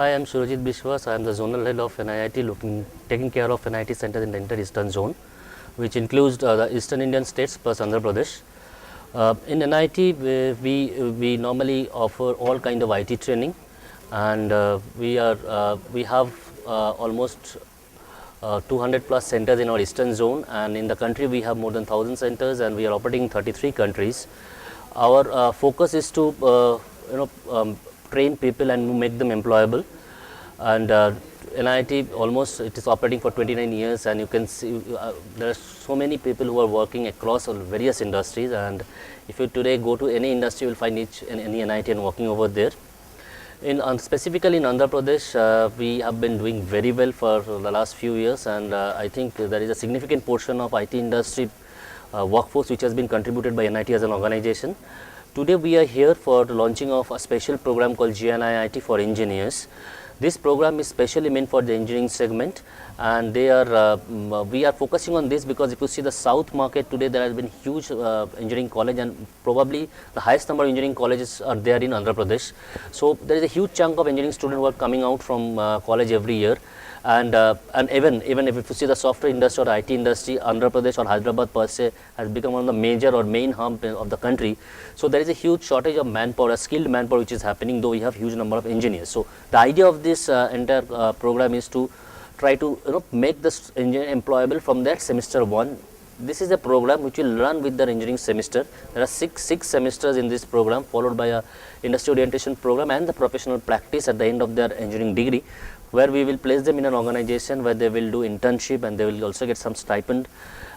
Hi, I'm Surajit Bishwas. I'm the zonal head of NIIT, taking care of NIIT centers in the inter-eastern zone, which includes the eastern Indian states plus Andhra Pradesh. In NIIT, we normally offer all kind of IT training, and we have almost 200 plus centers in our eastern zone, and in the country we have more than 1,000 centers, and we are operating in 33 countries. Our focus is to train people and make them employable. And NIIT almost it is operating for 29 years, and you can see there are so many people who are working across various industries. And if you today go to any industry, you will find any NIIT and working over there. Specifically in Andhra Pradesh, we have been doing very well for the last few years, and I think there is a significant portion of IT industry workforce which has been contributed by NIIT as an organization. Today we are here for the launching of a special program called GNIIT for engineers. This program is specially meant for the engineering segment, and we are focusing on this because if you see the south market today, there has been huge engineering college, and probably the highest number of engineering colleges are there in Andhra Pradesh. So there is a huge chunk of engineering students who are coming out from college every year. And even if you see the software industry or IT industry, Andhra Pradesh or Hyderabad per se has become one of the major or main hub of the country. So there is a huge shortage of manpower, a skilled manpower which is happening, though we have huge number of engineers. So the idea of this entire program is to try to make this engineer employable from their semester 1. This is a program which will run with their engineering semester. There are six semesters in this program, followed by a industry orientation program and the professional practice at the end of their engineering degree, where we will place them in an organization where they will do internship and they will also get some stipend.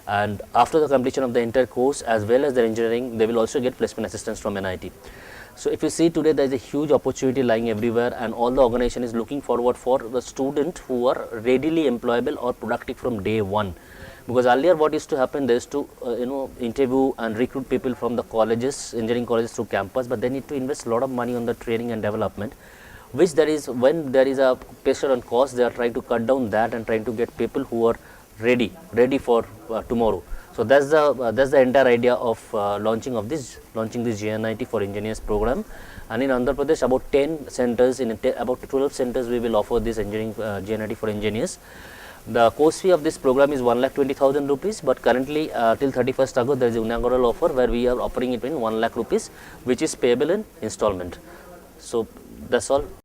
And after the completion of the entire course as well as their engineering, they will also get placement assistance from NIIT. So if you see today, there is a huge opportunity lying everywhere, and all the organization is looking forward for the student who are readily employable or productive from day one. Because earlier what used to happen, there is to interview and recruit people from the colleges, engineering colleges through campus, but they need to invest a lot of money on the training and development, which there is, when there is a pressure on cost, they are trying to cut down that and trying to get people who are ready for tomorrow. So that's the entire idea of launching this GNIIT for engineers program. And in Andhra Pradesh, about 10 centers, about 12 centers we will offer this engineering GNIIT for engineers. The course fee of this program is 1,20,000 rupees, but currently till 31st August there is an inaugural offer where we are offering it in 1 lakh rupees, which is payable in installment. So that's all.